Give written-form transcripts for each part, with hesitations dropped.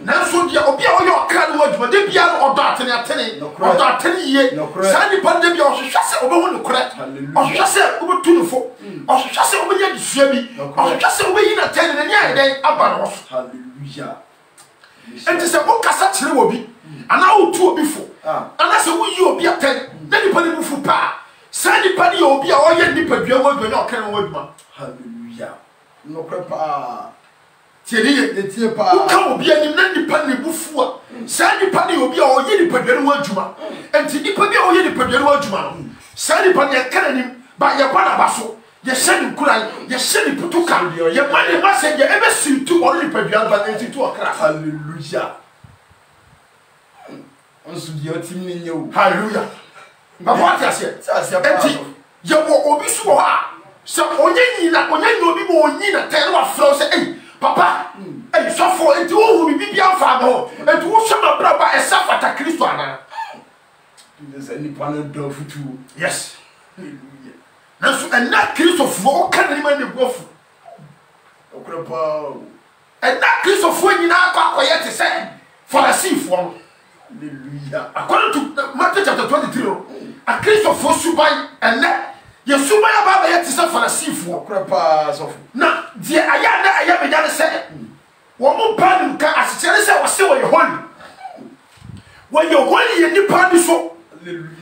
nanso dia obi a oyo okra no adwuma de bia no odo atene odo atene ye sa ni pa de bia o hwehwe se obehu no kore o hwehwe se obetu no fo o hwehwe se obenya disua bi o hwehwe se obeyi na tene na nya den aba no so hallelujah enti se o kasa kire obi ana o tu obi fo ana se wo yi obi atene na ni pa ni bufu pa sa ni pa ni obi a o ye ni pa dua wo adwuma o kere wo adwuma hallelujah no kore pa tieniye etie pa uka obi anim na nipa ne bufu a sa nipa ne obi a oye nipa dware wo adwuma enti nipa bi a oye nipa dware wo adwuma no sa nipa ne kana nim ba ye ba na ba so ye hye ni kuran ye hye ni putuka ye ma ne ma se ye ebe sintu o nipa dware ba enti tu okra hallelujah onsu di otim ni nyewu hallelujah ba kwa tiase enti ye wo obi so ha se onye nyina obi mo onyina tere wa fro se eh papa eh so for enti wo hu bibi afa ho enti wo hwe ma braba esa fata Kristo ana this any panel do futu yes hallelujah naso enna Kristo fo ka ni ma ne bofu okra pa enna Kristo fo nyina akwa ye te se Pharisee fo hallelujah according to Matthew chapter 23 a Kristo fo subai enna ye subai aba ye te se Pharisee fo okra pa so na die aya na aya me jane se wo mo pa nim ka asichere se wo se wo ye holy ye nipa ni so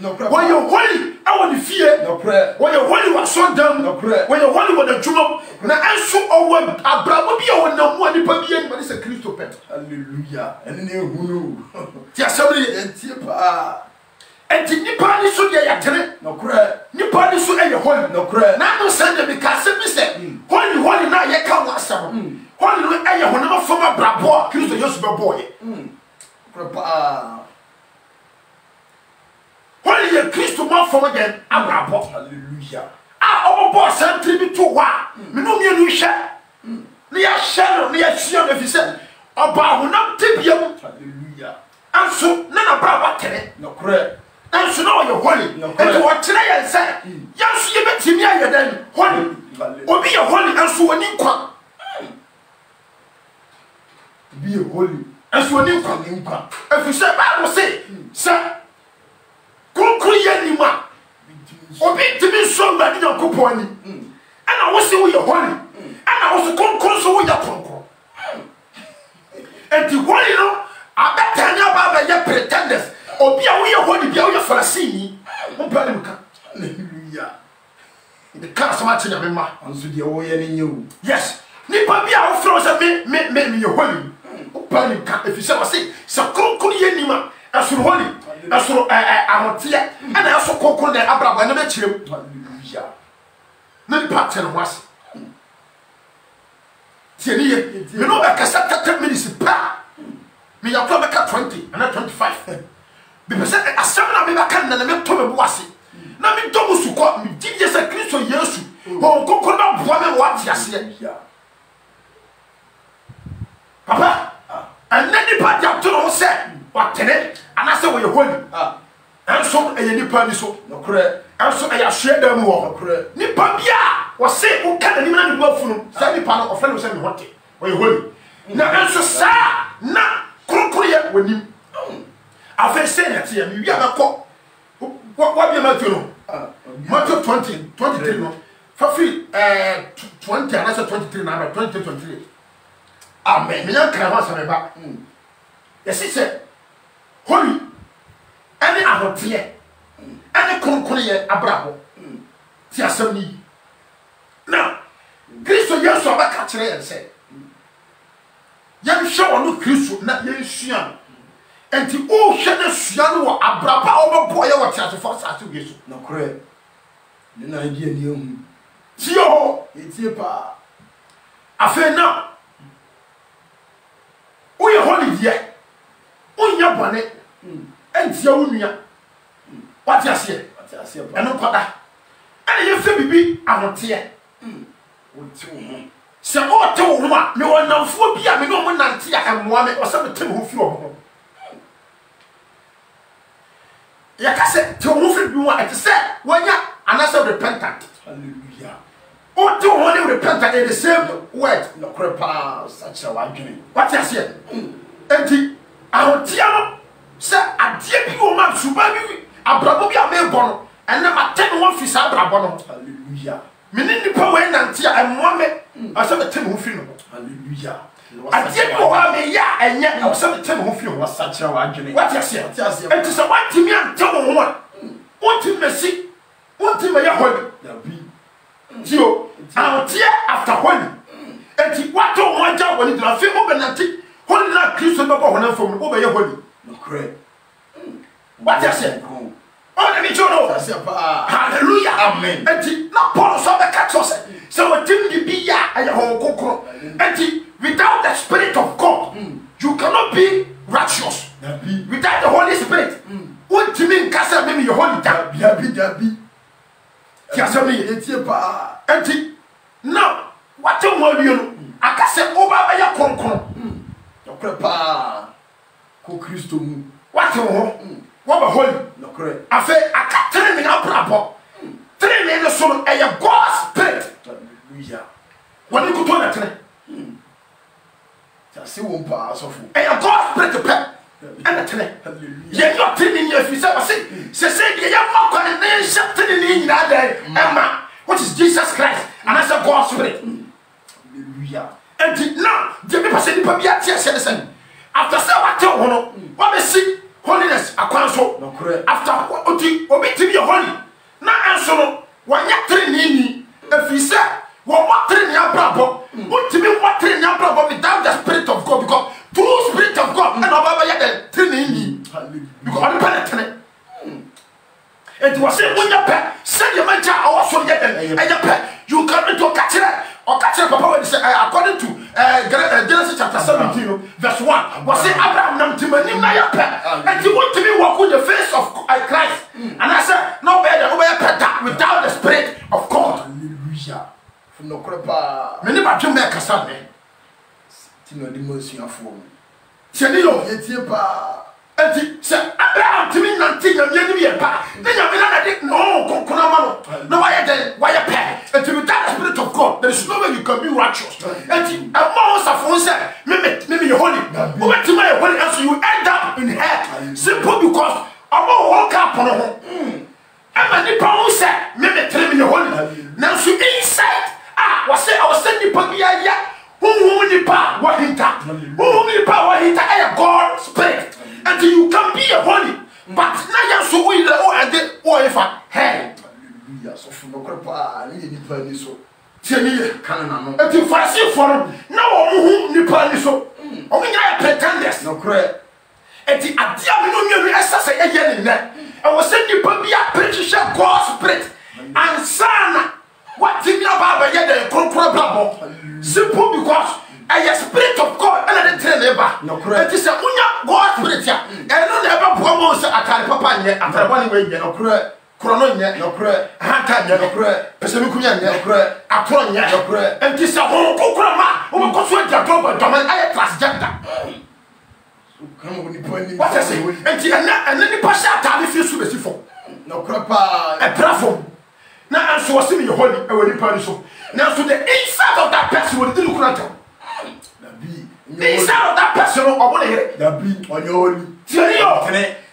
no kra wo ye holy awo ni fie no kra wo ye holy wa so dam no kra wo ye holy wo da dwuma na enso owo abrabo bi a wo na mu nipa bi en se Kristo pet hallelujah ene ne ehunu ti asabri etie pa enti nipa ni so ye yatere no kra nipa ni so ye holy no kra na no send me ka se bi se holy na ye ka wo asam holy no eye honam foma brabo Kristo Yesu be boy kra pa holy ye Kristo ma foma gen abrabo hallelujah obo bo sentri bi to wa me no mienu hwe ne ya hwe ne ya hwe na fi se oba honam tebiam hallelujah anso na brabo tere no kra anso na ye holy enti wo tere ye se yanso ye betimi aye dan holy obi ye holy anso woni kwa be holy anso woni kwa afi se Bible se konkro ye ni ma obi timi so ngadi Yakobon ni ana wo se wo ye holy ana wo se konkro so wo ye konkro enti holy no abetanya baba ye pretenders obi a wo ye holy bia wo ye Pharisee ni mo pa dem ka hallelujah the car so much na me ma onsu de wo ye ni nyewu yes ni pa bia wo fro se me ye holy o pa dem ka efi se wo se konkro ye ni ma asuru holy asuru ahotie ana aso konkro de abraba na be kirem hallelujah na pa tene ho ase tieni ye me no be kasa 30 minutes pa me ya kwa be ka 20 and 25 be pese asem na me ba kan na me to me bo ase na me do musu ko me di Jesus Kristo Yesu ho kokko na boa me wa ti ase papa anani pa ja to no se wa tene ana se wo ye holy enso eye nipa ni so no kra enso eye ahwe da mu wo kra nipa bia wo se wo ka na ni na ni afunu sa nipa no ofre no se me hote wo ye holy na enso sa na kurukuru ye wonim afa se na tie mi wi abekọ wa bi ma tuno Matthew 23 no fa free 20 and 23 na 23 amen me yan kra ma sa me ba yes se holy any ahotie any kurukuru ye abrabo ti asem ni na Kristo Yesu abaka kire yen se yan hwe wono Kristo na yen hua enti o hwe na hua no wo abraba obebo ye wo ti asefo sa ase Yesu no kra ni na die ni ehun ti yo etie pa afa na o ye holy ye o nya bone enti ya wonua wati ase pa eno kwada ana ye fe bibi ahotie o ti wo se o te wo ma me wonamfo bi a me no mo nante a emoa me o se me te ho fi o ya ka se te wo fi bi wa ete se wanya anasa repentant hallelujah o te wo ne repentant in the same word no kra pa such a wagene what you say enti ahotia no se adie bi wo ma suba bi abrabo bi amebo no ene matem won fi sa abrabo no hallelujah mini nipa we nante a emmo me asa metem ho fi no hallelujah adie bi wo ha me ya enye asa metem ho fi ho wasachira wa adwene what you say enti se watimi ante wo ho a wonti mesi wonti me ya holy dabi tio ahotia after holy enti wato ho anja woni dra fi mo benante holy na Kristo bebo ho na fom wo be ya holy no correct what you say oh let me show no hallelujah amen enti na Paul so be catch us so wetin di bi ya aye ho kokoro enti without the spirit of God you cannot be righteous without the Holy Spirit what you mean kasa me your holy dabi ti asemi etie pa enti now what you want you akase oba be ya konkon no correct pa ko Kristo mu what you ho what be holy no correct afa akatre me na brabo tre me no so e God's spirit hallelujah woni ko to na tre ta se won pa asofo e God's spirit pe and tre hallelujah ye no tre ni afi se ye ya makwa ne shapte ni nyina da emma which is Jesus Christ and as a God's spirit hallelujah and now the people say the people tia se after say what you no what be see holiness akwanso no correct after oti obi timi holy na anso no wanya tre ni afi se wo tre ni abrabo utimi wo tre ni abrabo without the spirit of God because through spirit of God and obaba ya the tre ni because on penetrate and was say when you pay send your man ja also get them and you pay you come into catcher or catcher papa when say according to Genesis chapter 17 verse 1 was say Abraham nam timani na ya pay and you want to be walk with the face of Christ and I said no better without the spirit of God hallelujah from no crepa many ba dwem e kasa me tino di mosuafo tieni yo etie pa enti se Abraham timi nanti nyamye ni ye pa na nyamye na de no konkona ma no why pay enti without the spirit of God there is no way you can be righteous enti among us say me you holy what to my holy and so you end up in hell simple because among walk up on ho am ni pa who say me tell me you holy now so inside was say ni pa bia ya who ni pa what hinta a God spirit and you can be a holy but now you so we and if hey hallelujah so from no crepa ni pa ni so tieni kan na no and you fancy for now who ni pa ni so o me nya pretenders no correct and the adia me no nwi esa say ye ni na and we say ni pa bia preach God's spirit and sana what thing about ye the control blabo simple because a spirit of God and the train never no correct it is a unya God's spirit ya and no never promo say akare papa nye after one way no correct krono nye no correct hanta nye no correct pesemi kunya nye no correct atoro nye no correct and this a ho kokura ma o ko so dia drop do man ay transgender kan mo ni pa ni what I say and ni pa sha ta be fi su be si fo no crepa a platform na anso wasi me holy e wani pa ni so now so the inside of that person will look at the inside of that person or here dabi on your holy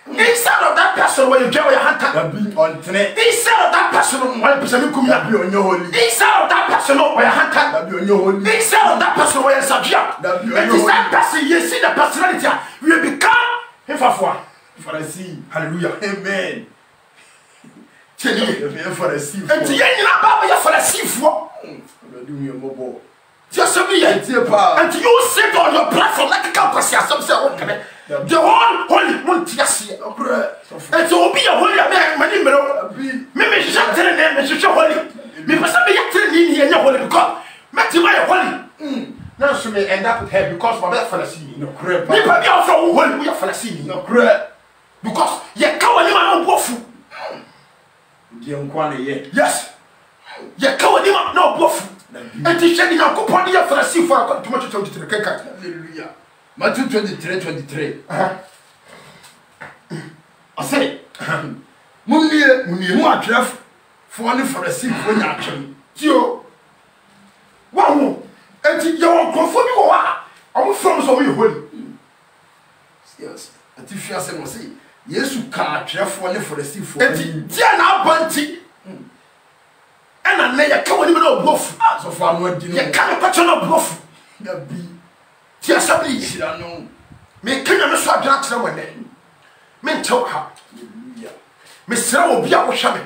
inside of that person when you get your hand dabi on tene inside of that person when person come dabi on your holy inside of that person when your hand dabi on your holy inside of that person when you sabia and this that person you see the personality you become hifafwa Pharisee hallelujah amen tell you Pharisee and you na baba ya Pharisee fo do me mobo just be here and you sit on your platform like a campus some say okay the whole holy won't yes and so be a holy many me shatre name me share holy me person be yatre ni here holy because met my holy now so me end up with her because for that Pharisee no correct me be also holy we are Pharisee no correct because ye kawani ma bofu die nkwane ye yes ye kawani ma no bofu and he said yakopon ye Pharisee for to much to the kaka hallelujah Matthew 23 I say munnie mu atwef for ne Pharisee for nya atwem tio wa hu enti ye won krofo bi wo wa omo from so we holy Yes. Ati fiase mo say Yesu ka atwerefo ne Farisifo. Enti dia na abanti. Ena na ye ka woni me na obofu. So for no adi no. Ye ka me kwacho na obofu. Na bi. Ti asabli Shira no. Me kenya me so adwena kire mo ne. Me ntew ha. Hallelujah. Me sira obi a wo hwa me.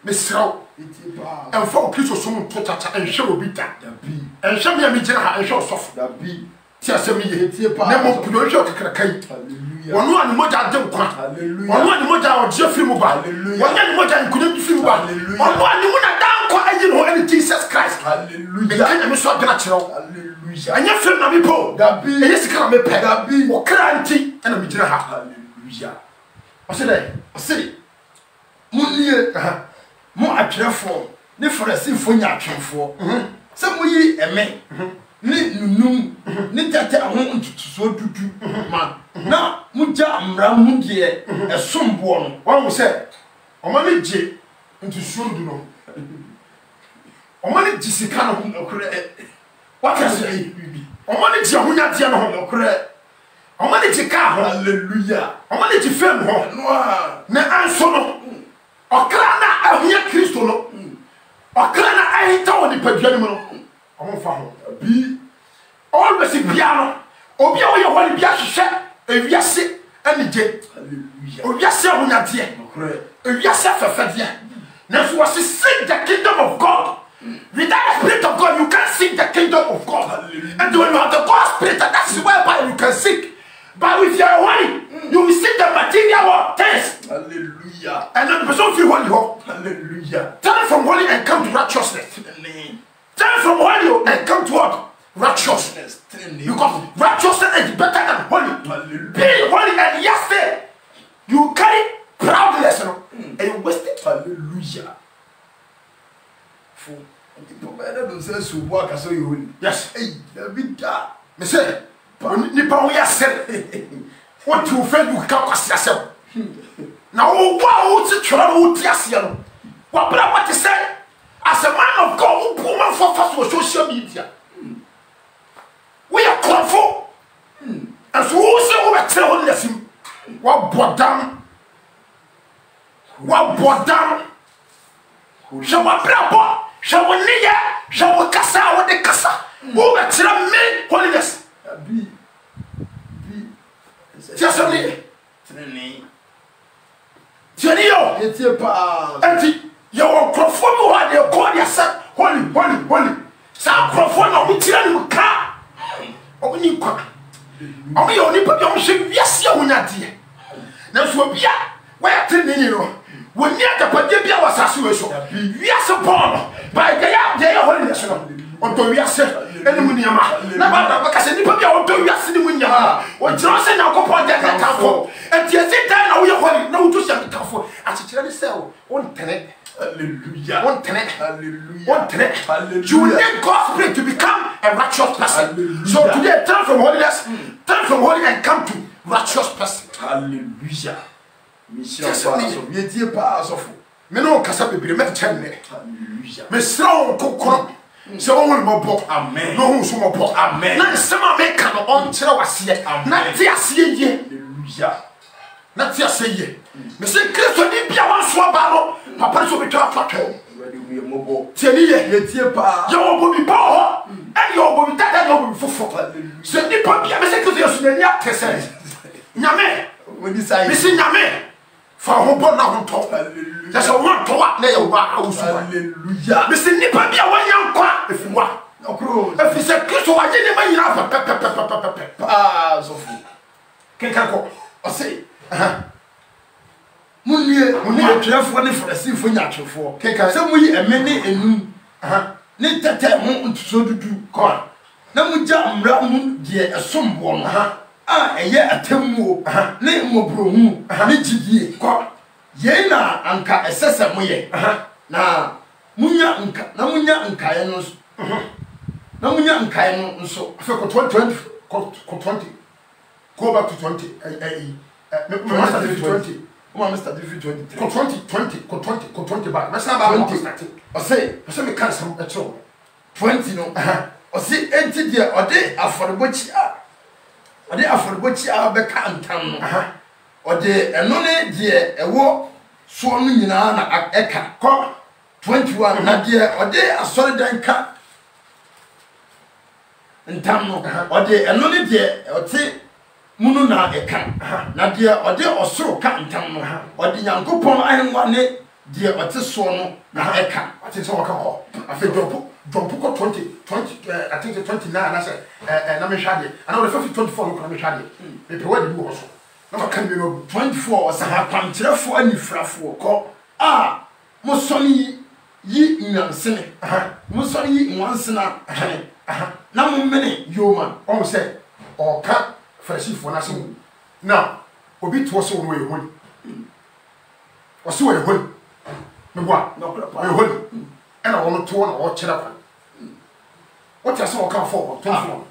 Me sira Iti ba. Enfo Kristo so mu to tata enhwe obi da. Da bi. Enhwe me me gina ha enhwe osofo. Da bi. Ti asabli ye. Iti ba. Na mo puno enhwe okekra kai. Hallelujah. Wonu ani moja de nkwa. Hallelujah. Wonu ani moja o je firi mu ba. Hallelujah. Wonu ani moja nkunya firi mu ba. Hallelujah. Wonu ani mu na dan kwa ayi no ani Jesus Christ. Hallelujah. Me kenya me so adwena kire. Hallelujah. Anya firi na me po. Da bi. Eye sika na me pe. Da bi. Wo kra nti na me gina ha. Hallelujah. Ose dai. Ose. Munnie. Mo atwerefo ne Farisifo nya atwerefo. Se mo yi eme. Ni nunum ni tete ho ntutuso dudu ma na muja mra mu de esombo no Wọ́n mú sẹ́, ọmọ ní jẹ ntù sùúrù no. Ọmọ ní jì sika no. Wọ́n kẹ́ sẹ́, ọmọ ní jì ọ̀húnyá díẹ̀ no. Ọmọ ní jì káà ho. Hallelujah. Ọmọ ní jì fẹ́m ho. Na anso no. Ọ̀kra na ahúnyá Kristo no. Ọ̀kra na ahita wọ nipadua no mu no. Ọmọ nfa ho. Bi Always bia no. Obi a oyɛ hɔ bia hwehwɛ ewiase ani gye. hallelujah. Owiase ahúnyá díẹ̀. Ewiase fɛfɛdeɛ. Na so was seek the kingdom of God. Without the spirit of God, you can't seek the kingdom of God. Hallelujah. And when you have the God spirit, that's whereby you can seek. But with your money, you will seek the material things. Hallelujah. And then the person feel holy. Hallelujah. Turn from holy and come to righteousness. Turn from holy and come to what? Righteousness. Because righteousness is better than holy. Hallelujah. Being holy and yesterday, you carry proudness and you waste it. Hallelujah. For the better than say so work as you will. Yes. Hey, the big da. Me say, nipa wo ya sere. What you friend you ka kwase asem. Na wo wa wo ti twara wo ti ase no. Wa bra what say? As a man of God, who woman for social media. We are confo. And so who say we tell on lesim. Wa bodam. Wa bodam. Shawa brabo. Shawa niya. Shawa kasa wa de kasa. Who we tell me holiness. Bi. Tiasoni. Training. Yo. Eti pa. Enti yo confo mi wa de God ya sa holy. Sa confo na mo tira ni ka. O ni kwa. O yo ni pa yo hwe wiase ahonya de. Na so bia wa ya tene ni no. Woni akapade bia wasase we so. Wiase pon. Ba ga ya de ya holiness no. O to wiase eni mu niama. Na ba ka se ni pa bia o to wiase ni mu niama. O jira se na kopon de ka kafo. Enti ezita na wo ye holy na wo to se kafo. Achichira ni se o ntene. Hallelujah. One tenet. Hallelujah. One tenet. Hallelujah. You need God's spirit to become a righteous person. Hallelujah. So today, turn from holiness, turn from holy and come to righteous person. Hallelujah. Mission Yes, pass of yeti pass of. Me no kasa bebre me tell me. Hallelujah. Me sraw kokoro. Se wo won mo bo. Amen. No hu so mo bo. Amen. Na sema me ka no on kire wase. Na ti ase ye. Hallelujah. Na ti ase ye. Me say Kristo ni bia wan so ba no. Papa so be twa fatwa. Ready we mo bo. Ti ani ye. Yeti pa. Yo obo bi ba ho. And yo obo bi tata yo obo bi fofo. Hallelujah. Se ni pa bia me say Kristo yesu na ni atese. Nyame. When you say Me say nyame. Fa ho bo na ho to. hallelujah. Just one to what na ye wa awusu. Hallelujah. Me say ni pa bia wan yankwa efiwa. Okro. Efi se Kristo wa je ne ma nyina fa pe. Pass of. Kenkan ko. I say. Munnie atwerefo ne Farisifo nya atwerefo. Se mo yi eme ne enum. Ne tete ho ntuso dudu ko. Na mo ja mra mu de esombo no. Eye atemmuo ne mmobrohu ne gidie ko. Ye na anka esese mo ye. Na munya nkae no. Na munya nkae no nso. Fe ko 20 go back to 20 Master 20 Mr. David 23. Ko 20 back. Masa ba 20. I say me can some etro. 20 no. I say enti de ode aforebochi a. ade afɔrebɔkyi a bɛka ntam no ɔde ɛno ne deɛ ɛwɔ soɔ no nyinaa na ɛka kɔ 21 na deɛ ɔde asɔredan ka ntam no ɔde ɛno ne deɛ ɔte munu na ɛka na deɛ ɔde ɔsoro ka ntam no ɔde Nyankopɔn ahengua ne deɛ ɔte soɔ no na ɛka ate sɛ wɔka hɔ afei dɔmpo kɔ 20 I think 29 na sɛ na mehwɛ adeɛ ana wɔde 24 no kɔ na mehwɛ adeɛ mepɛ wadi bi wɔ hɔ so na maka ne mmienu 24 ɔsɛ akwankyerɛfoɔ anifrafoɔ kɔ a mosɔne yi nwansene mosɔre yi nwansena twene na momene yoma ɔmo sɛ ɔka farisifoɔ no ase mu na obi toɔ sɛ wɔn wɔyɛ honi ɔse wɔyɛ honi meboa wɔyɛ honi ɛna wɔn toɔ na wɔkyerɛ kwan wɔte ase wɔka fɔ ɔtɔnfoɔ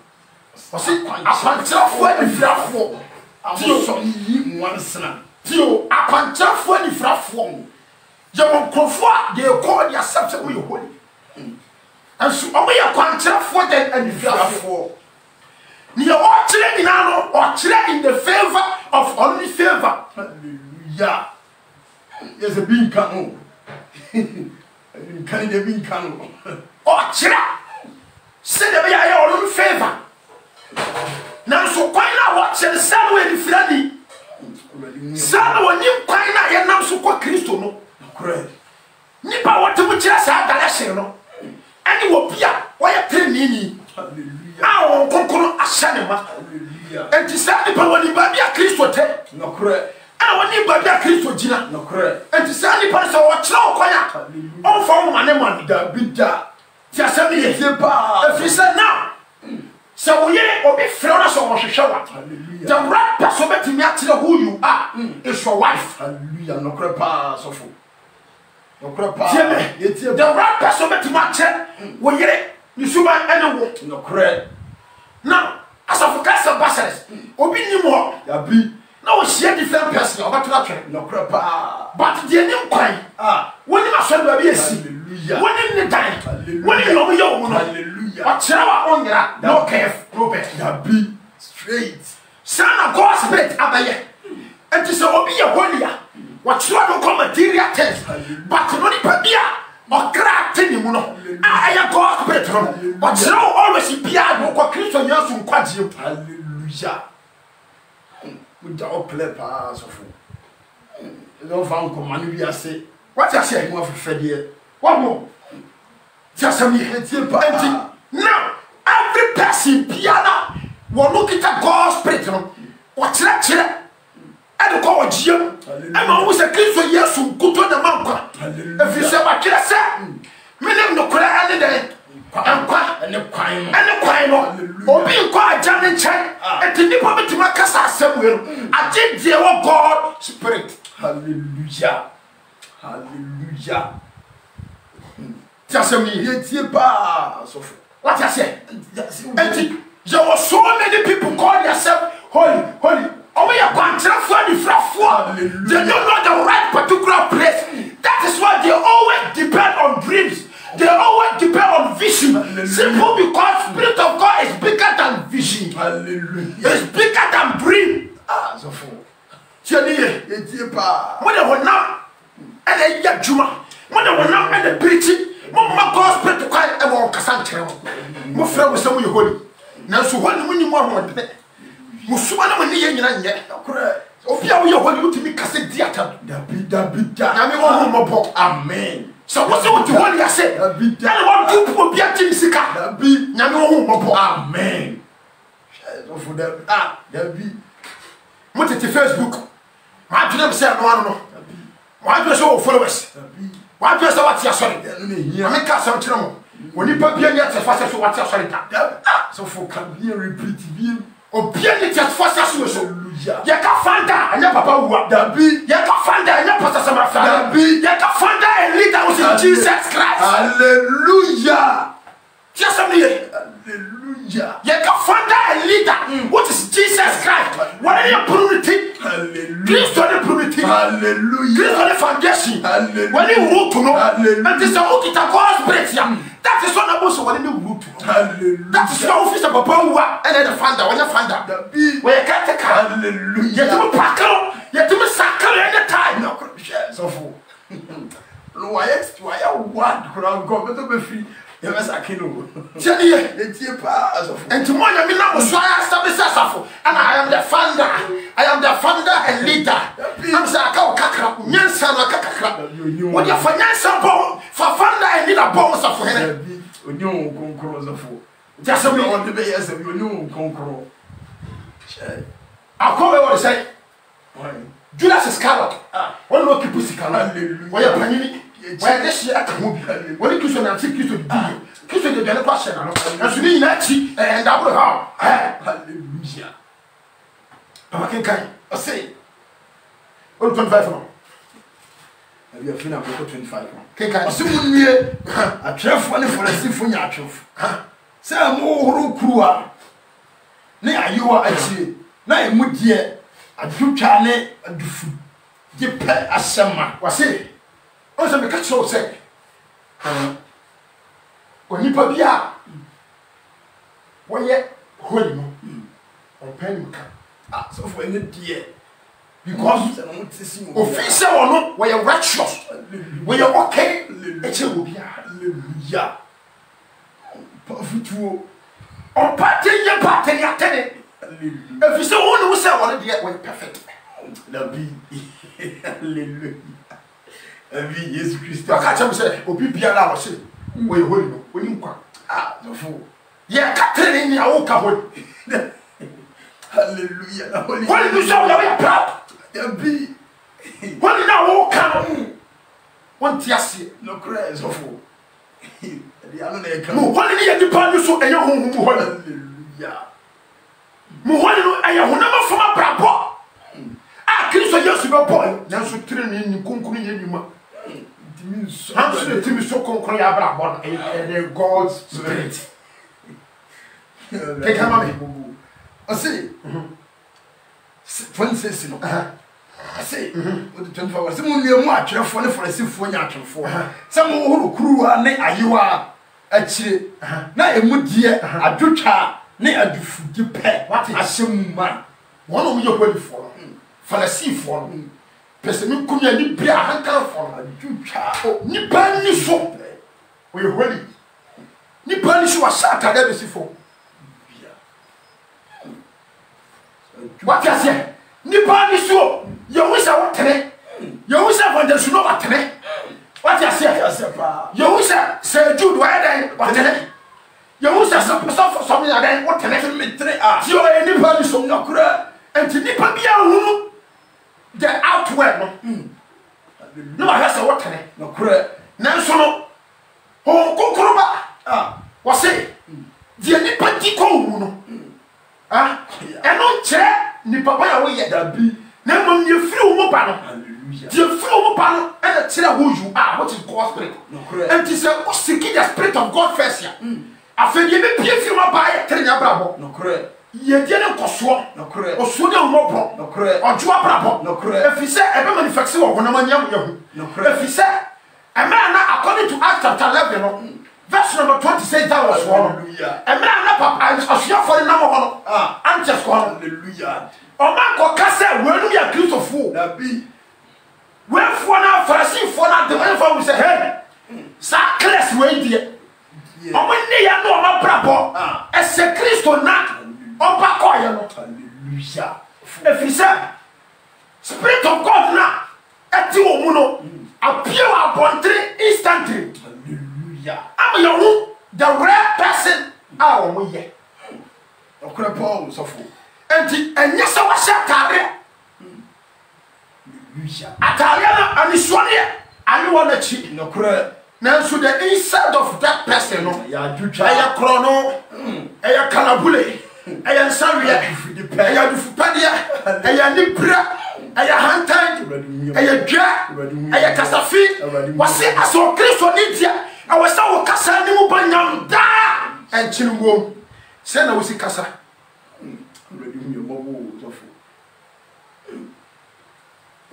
ɔse akwankyerɛfoɔ anifrafoɔ mosɔre yi nwansena tio akwankyerɛfoɔ anifrafoɔ yɛwɔ nkurɔfoɔ a yɛkɔ de asɛm sɛ woyɛ honi nso ɔmo yɛ akwankyerɛfoɔ de anifrafoɔ nea ɔkyerɛ nyinaa no ɔkyerɛ in the favor of only favor. Hallelujah. Yes, a big canoe. Can you be canoe? Ɔkyerɛ sɛ de bɛyɛ ayɛ ɔno favor nanso kwan na wɔkyerɛ sɛ no yɛ nifirani sɛ no wɔnim kwan na yɛnam so kɔ Kristo no nipa wɔte mo kyerɛ saa dalɛhyere no ɛne wɔ bi a wɔyɛ terenini a wɔn konkoro ahyɛ ne ma enti sɛ nipa wɔnim baabi a Kristo te ɛna wɔnim baabi a Kristo gyina enti sɛ nipa sɛ wɔkyerɛ wo kwan a ɔmfa wo ma ne ma dabi da ti asɛm ne yɛ ɛfiri sɛ na sɛ woyere obi frɛ wo no sɛ wɔhwehwɛ wa the right person bɛtumi akyerɛ who you are is your wife. Hallelujah. Nokre pa sofo. Nokre pa. The right person bɛtumi akyerɛ wo yere ne suba ɛne wo nokre. Now asafo kasa basares obi nim hɔ yabi na wo share different person ɔbɛto atwere nokre pa. But deɛ nim kwan woni asɔre baabi esi woni ne dan woni yɛ ɔmo yɛ ɔmo no ɔkyerɛ wa ɔnyera no kɛf no bɛ yabi straight sana God spirit abayɛ enti sɛ obi yɛ holy a wɔkyerɛ no kɔ material things but no nipa bi a ɔkra te ne mu no a ɛyɛ God spirit no ɔkyerɛ wo always bia no kɔ Kristo Yesu nkwagye. Hallelujah. Muda ople pa sofo ɛdɔ fa nkɔmane wi ase what you say mu afɛfɛdeɛ what more just me etie pa enti now every person piana wɔ no kita God spirit no wɔkyerɛkyerɛ ɛde kɔ wɔgyea mu ɛma wo sɛ Kristo Yesu nkuto na ma nkwa ɛfiri sɛ wɔatwerɛ sɛ menem nokorɛ ɛne dɛn nkwa ɛne kwan no obi nkɔ agya ne nkyɛn ɛnti nnipa bɛtumi akasa asɛm wei no agye deɛ wɔ God spirit. Hallelujah. Hallelujah. Ti asɛm yi yɛtie pa sofo what you say enti there were so many people call themselves holy ɔmo yɛ kwankyerɛfoɔ anifrafoɔ they don't know the right particular place. That is why they always depend on dreams. They always depend on vision. Simple because Spirit of God is bigger than vision. Hallelujah. It's bigger than dream. Sofo Tianiye yɛtie pa mo de wona ɛna yɛ adwuma mo de wona ɛna preaching mo ma God spirit kwa ɛwɔ kasa nkyerɛ mo frɛ mo sɛ mo yɛ holy nanso holy mo nyim ahoɔden mo suma na mo ne yɛ nyina nyɛ obi a wo yɛ holy wotumi kasa di atam dabi na me wo ho mɔbɔ amen so wo sɛ wote holy ase ɛna wo du po bi atim sika dabi na me wo ho mɔbɔ amen sofo dabi mo tete Facebook ma adwene sɛ no ano no mo adwene sɛ wo followers mo adwene sɛ wate asɔre na me ka asɛm kyerɛ mo onipa bia nyɛ te fa sɛ so wate asɔre da sofo ka bi repeat bi obia ne te fa sɛ so so yɛ ka fanda anya papa wuwa dabi yɛ ka fanda anya pastor Samafra dabi yɛ ka fanda and leader was Jesus Christ. Hallelujah. Just a minute. Hallelujah. Yɛ ka fanda and leader what is Jesus Christ. What are you proving? Hallelujah. Kristo ne proving. Hallelujah. Kristo ne foundation. Hallelujah. When you root no. Hallelujah. And this is how kita God's spirit ya. That is what about so when you root. Hallelujah. That is your office papa who and then the founder when you founder. Where you can't take. Hallelujah. Yet you packle. Yet you sackle any time. No share so for. No why what could go better be free. You must akino. Say It's your pass of. and tomorrow me now so I establish asafo and I am the founder. I am the founder and leader. I'm say aka kakra nyansa na kakra. What you for nyansa bon for founder and leader bon asafo he. Onyo konkro asafo. Just so we want to be yes we onyo konkro. Share. Akobe what say Why? Judas Iscariot. One no keep Iscariot. Why you panini? Why this year aka ho bi. When you Kristo na ti Kristo di. Kristo de dele kwa shena no. Na so ni na chi and Abraham. Hallelujah. Papa Kenkai. I say. What 25 no? We are finna go 25. Kenkai. Osimunye atwefo ne forasifo nya atwefo. Se mo horo kruwa. Ne ayewa achie. Na emudie adutwa ne adufu. Gipe asema. Wase. On se me catch so say. Onipa bia. Woye holy no. On pen ka. So for any dear. Because official or no, where you're righteous, where you're okay, it's a will be hallelujah. Pafutuo. On party, your party, you're telling. If you say one who say one of the way perfect. That be hallelujah. Abi Jesus Christ. I catch him say, Obi Biala was say, where you holy no, when you come. The fool. Yeah, Catherine in your own cowboy. Hallelujah. When you say you're proud. Be when you now come one tiasi no craze of the other no when you the pan so and your home hallelujah Muhani no and your home from a brabo ah Kristo yesu be boy na so training ni kunkunu ye nyuma I'm so the so konkuru ya brabo and God's spirit take mama I see 26 no I say, with the 24 hours, some new match of one for a symphony for some old crew are ne Ayiwa actually. Now a mood dear, a ducha, ne a do pet. What is a sim man? One of your way for the sea for person come here, ni bria hanker for a ducha, ni ban ni so. We ready. Ni ban you a shot at every for. What you say? Ni ban ni so. You wish I want today. You wish I want to know what today. What you say? You wish I say Jude why then what today? You wish I suffer for something again what today? You are any body so no cura and to nip who the outward no I have what today no cura Nansono oh Kokoroba was say the nipa diko no and on chair nipa ya we ya da bi na mom ye free wo ba no hallelujah ye free wo ba no and the tell who you are what is God's spirit and to say o seek the spirit of God first ya afedi ye be pie free wo ba ya tere nya brabo no kore ye die ne koso no kore o so de wo bo no kore ojo brabo no kore if you say e be manifest wo honam anyam yahu no kore if you say a man according to Acts chapter 11 no verse number 20 says that was one hallelujah a man na papa asua for the number one antes ko hallelujah o man ko kase wenu ya Christopher na bi when for na Pharisee for na the when for we say hey sa class we die o man ne ya no ma brabo e se Christo na o ba ko ye no hallelujah if you say spirit of God na eti wo mu no appear abundantly instantly hallelujah am you the rare person a wo ye okra Paul so for enti enya se wa shatare atare na anisone ani wona chi no kura na so the inside of that person no ya dwutwa ya krono ya kalabule ya nsawe ya dufupadia ya nibra ya hantan ya dwa ya kasafi wase aso Kristo nidia awasa wo kasa ni mu banyam da enchirwo se na wo si kasa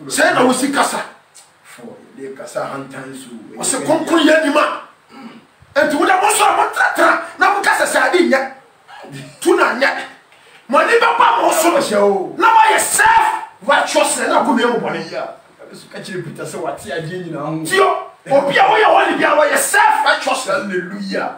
say na wosi kasa for the kasa hantansu o se konkon ye ni ma enti wo da mo so mo tratra na mo kasa sa ade nya tu na nya mo ni ba pa mo so na wa ye self righteous na ko me mo bone ya so ka chire Peter se wate ade nyina ho tio obi a wo ye wali bia wo ye self righteous hallelujah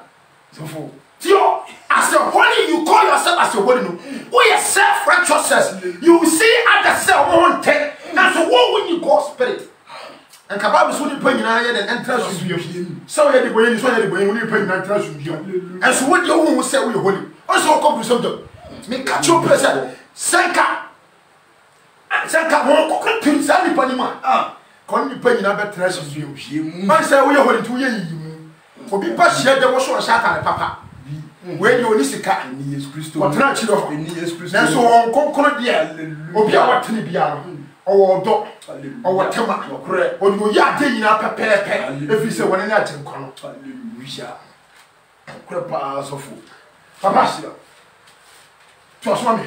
so for tio as a holy you call yourself as a holy no wo ye self righteousness you see others say won take and so when you go spirit and kababu so ni pa nyina ye den enter so bio so ye de boye ni so ye de boye ni pa nyina enter so bio and so what you who say we holy also come to something me catch your person senka won ko kan sa ni pa ni ma kon ni pa nyina be enter so bio man say we holy to ye yi mu obi pa hia de wo so shaka papa we you ni sika ni Yesu Kristo what na chi do ni Yesu Kristo na so won konkoro de obi a watene bia no owo do owo tema okure onu ya de nyina pepepe efi se woni na atenko no hallelujah okure pa sofo papa sira to so me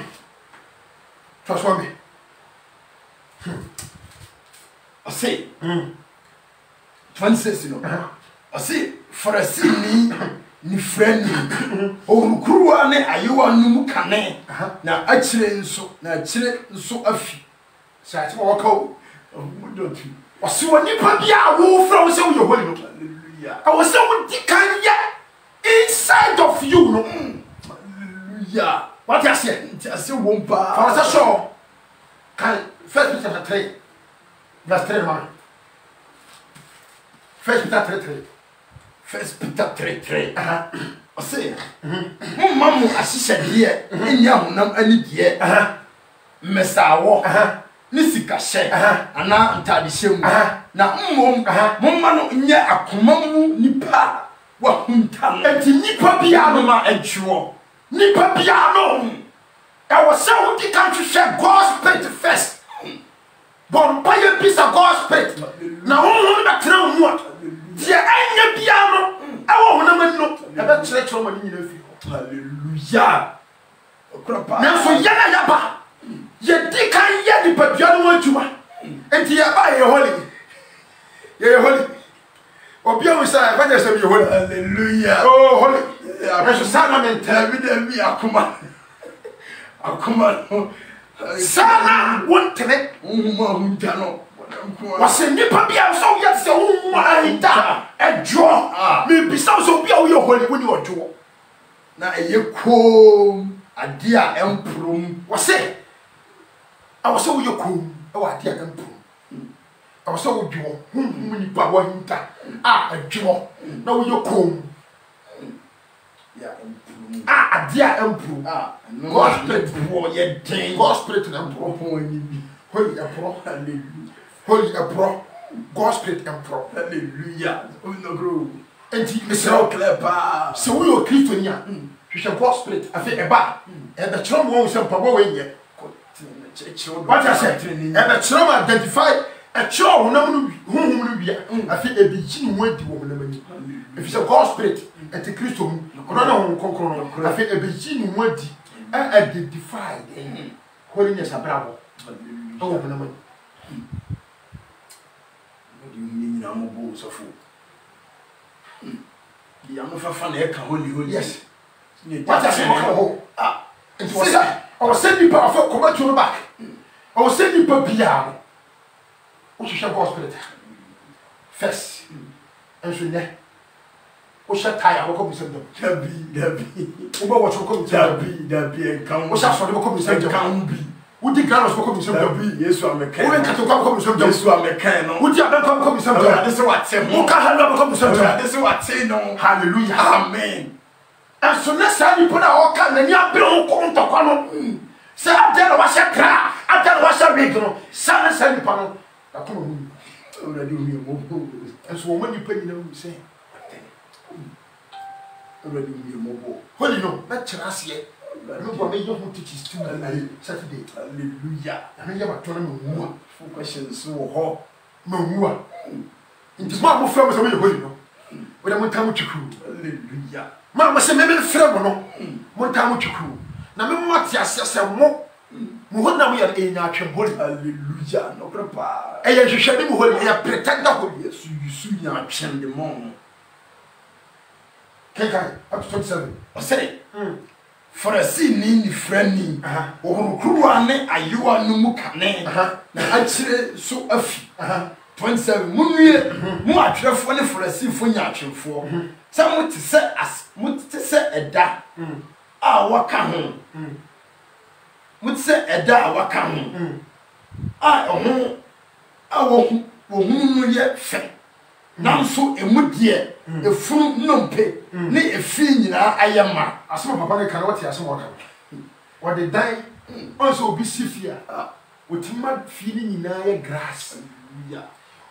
I say 26 no I say farasi ni friend orukruwa ne ayewa num kane na akire nso afi sa ti wo ko o si woni pa bia wo fra wo se wo holy no hallelujah I was say wo dikan ya inside of you no hallelujah what you say ase won pa for us show kan first Peter 3 verse 3 man first Peter 3 I say mamu asisede enya honam ani de mesawo ni sika hye ana ntade hyem na mmom momma no nya akoma mu nipa wa huntam enti nipa bia no ma entwo nipa bia no e was say wo dikan hwehwe God's spirit first bon pa ye bisa God's spirit na honhom na tena wo mu a die anya bia no awo honam ani no e be kire ma ni nyina fi hallelujah okropa na so yana yaba ye dikan ye di pa bia no adwuma enti ye ba ye holy obi a wo say ba je say ye holy hallelujah oh holy aso sana mental bi akoma no sana wontene hunta no wase nipa bia so ye se wo ahita edwo me bisa so bia wo ye holy woni odwo na eyekom ade a emprom wase awose wo ye kom e wa ade a emprom awose wo dwo nipa wo hinta edwo na wo ye kom ya emprom ade a emprom God spirit wo ye den God spirit na emprom holy emprom holy emprom God spirit emprom hallelujah no grow enti mesra klepa se wo yo Kristo ni a hwehwe God spirit afi eba e be kire mo se mpabo we nye what I said e be kire mo identify e kire honam no honhom no bia afi e bi chi ni wadi wo honam ani if say God spirit enti Kristo mu ono na won konkron no afi e bi chi ni wadi identify holiness abrabo o honam ani ni na mo bo sofo ya no fa na e ka holy yes what I say ho it was I was sending people for come to back I was sending people bia o hwehwe God spirit first and so ne o sha tire wo come send them dabi o ba watch come dabi enkan o sha so de come send them enkan bi Udi granos ko come send them dabi Yesu amekan o enka to come send them Yesu amekan no Udi aben come send them ade se wate mo ka handa come send them ade se wate no hallelujah amen and so next time you put our can na ni abre o ko ntokwa no say adela wa sha kra adela wa sha big no sana send pa no da come hu already we mo and so when you pay you say already we mo bo holy no na chirase no go make you teach to Saturday hallelujah na me ya ba to na mu full questions wo ho mu nti ma mo fra mo so me holy no we da mo tamu twikuru hallelujah ma mo se me fra mo no mo tamu twikuru na me mo ati ase mo mu hɔ na mo yɛ enya atwem holy hallelujah no prepare ɛyɛ hwehwɛ mu holy ɛyɛ pretend holy yesu yusu nya atwem de mo kenkan up to 27 ɔsɛ Farisi ni frani ohurukuru ne ayewa no mu kane na akyire so afi 27 munue mu atwerefo ne Farisi fo nya atwemfo sɛ mote sɛ ɛda a waka ho mote sɛ ɛda a waka ho a ɛho a wo no yɛ fɛ nanso emu die efunu nompe ne efi nyina ayema asoma papa ne kan wote asoma waka wo de dan onso obi sifia otima fi ni nyina yɛ grass ya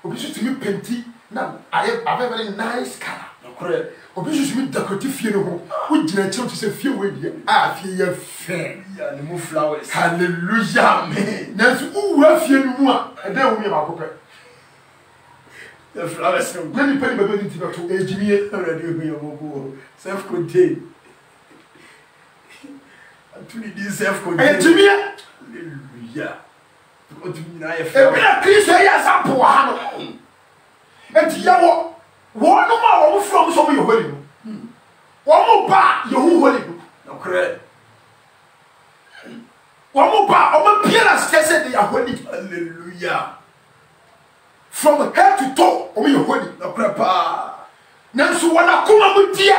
obi so timi penti na aye very nice color nokore obi so timi decorative fie no ho wo gina kyerɛ to sɛ fie we die a fie yɛ fɛ ya ne mu flowers hallelujah amen nanso uwura fie no mu a ɛda wo yɛ ba kopɛ the flowers no many penny baby didn't to ejimiye already who you go self contained actually this self contained ejimiye hallelujah o tu nyina ye e bi na Kristo ya sample ha no enti ya wo no ma wo from so mo ye holy no wo mo ba ye hu holy no correct wo mo ba o mo pia na say they are holy hallelujah from head to toe o me holy no prepare nanso wana kuma mudia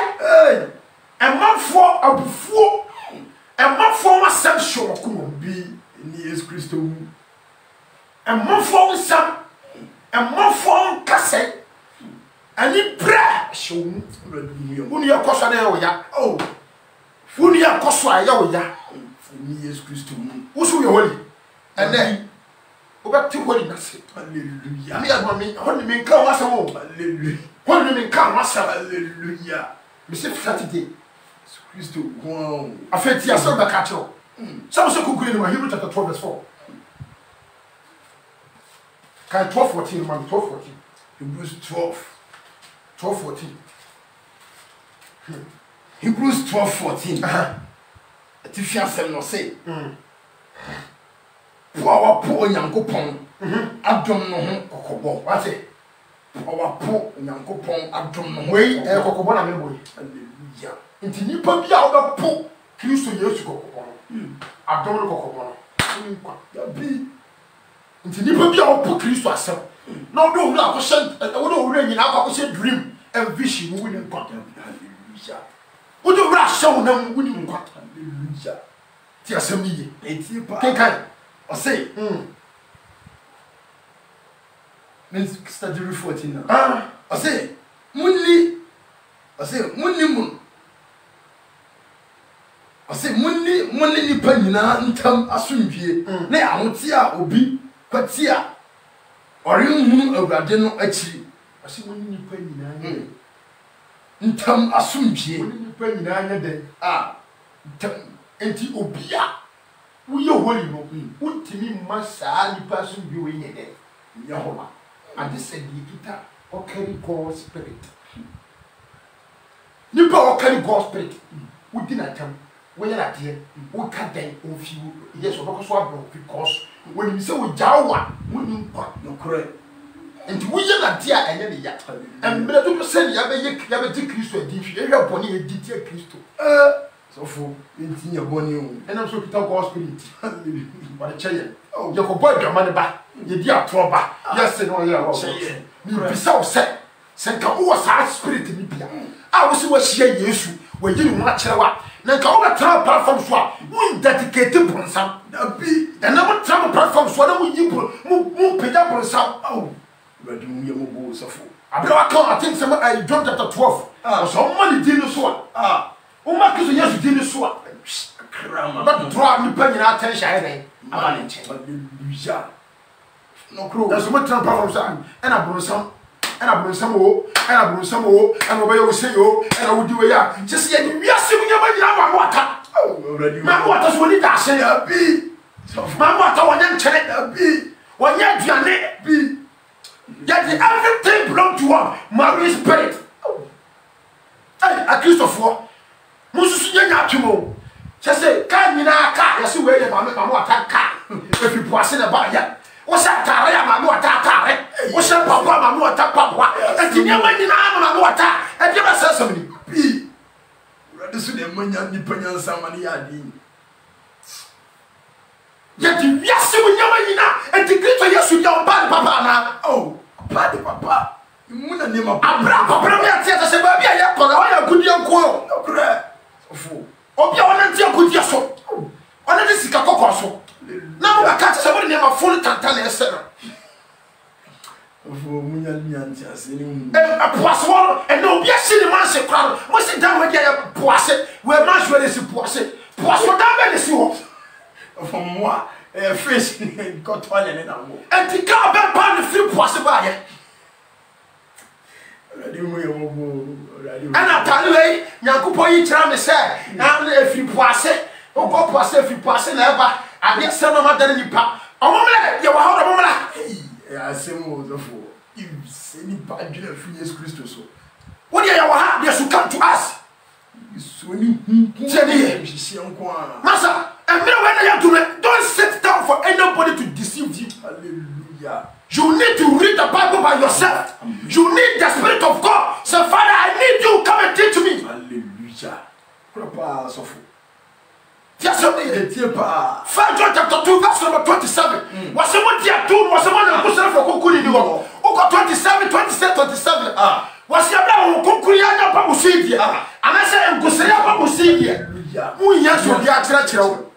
emanfo abufuo emanfo wasam show kuma bi ni Yesu Kristo emanfo wasam emanfo kase ani bra show unu ya koso na ya oya oh unu ya koso aya oya ni Yesu Kristo usu ye holy ene obati holy na se hallelujah me admami holy me kan wasam o hallelujah holy me kan wasam hallelujah me se Saturday Yesu Kristo wow afeti aso ba ka chiro some so kugure no Hebrew chapter 12 verse 4 kan 12:14 man 12:14 Hebrews 12:14 Hebrews 12:14 Tifia sem no say power po Onyankopon adom no ho kokobo wate power po Onyankopon adom no ho we kokobo na me boy hallelujah nti nipa bi a oba po Kristo Yesu kokobo adom no kokobo no nkwa ya bi nti nipa bi a opo Kristo asem na odo wura akoshe odo wura nyina akoshe dream and vision wo ni nkwa hallelujah odo wura show na wo ni nkwa hallelujah ti asem ni ye enti pa kenkan o say means study 14 o say munni mun o say munni nipa nyina ntam asomdwie na ahote a obi kwati a ore nhunu awurade no akiri o say munni nipa nyina ntam asomdwie munni nipa nyina nya den ntam enti obia wo ye holy no untimi ma saa nipa so bi we nye den Yehova and this said the or carry God's spirit nipa or carry God's spirit we didn't come we are here we can't then of you yes or because when you say we jawa we no correct and we are not here and then ya and me to say ya be Kristo edi hwe ya boni edi ti Kristo so for intinya boni o and I'm so Peter God's spirit what a chair oh you go boy your money back ye di atroba yes no ya o ni bisa o se nka wo sa spirit ni bia a wo se wo hia Yesu wo yi ni ho akere wa na nka wo betra platform so a wo dedicate bronsam na bi na mo tra platform so na mo yi mo peda bronsam oh ready mu ye mo bo so for abira wa I think some John chapter 12 so money di no so o ma kiso Yesu di no so a krama but draw ni pa nyina attention ayi aba ne nche hallelujah no crow that's what tell platform so and abronsam o and obey we say yo and we do we ya just ye ni wiase mu nyama nyina ma wata already ma wata so ni da se ya bi ma wata wonya nkyere ya bi wonya aduane bi that everything belong to one Mary's spirit hey a Christopher mususu nya atwemo say ka nyina ka yesi we ye ma wata ka if you pass in a bar, yeah. What's that? I'm not a what's that? Papa, I'm not a papa. And you never did I'm not a and you must say something. This is the money and depending on somebody. Yet you yes, you never know. And the greater yes, you don't bad papa now. Oh, party papa. You wouldn't name a papa. I said, baby, I have a good young girl. No crap. Oh, you want to good yes. Oh, on this is a cocoa. Now I can't say name a full Tantana, etc. A poisson and no, yes, in the man's crowd. What's it done with your poisson? Where man's ready to poisson? Poisson down is you. From moi, a fish got toilet in a walk. And the car back pound the few poisson by it. And I tell you, Yakupo, try me say, now if you poisson, or go poisson if you poisson ever. I get some of my daddy pop. Oh, woman, you were out of woman. I say more therefore. You say any bad Jesus Christus. What do you have? Yes, you come to us. So you Master, and then when I have to don't sit down for anybody to deceive you. Hallelujah. You need to read the Bible by yourself. You need the Spirit of God. So, Father, I need you. Come and teach me. Hallelujah. Papa, so yes, First John chapter 2, verse number 27. Was someone here told was someone who said for Kukuri? Who got 27, 27. Was your brother Kukuriana Pabusidia? And I said, Gusia Pabusidia. Who yes, you'll be a church. Churchill.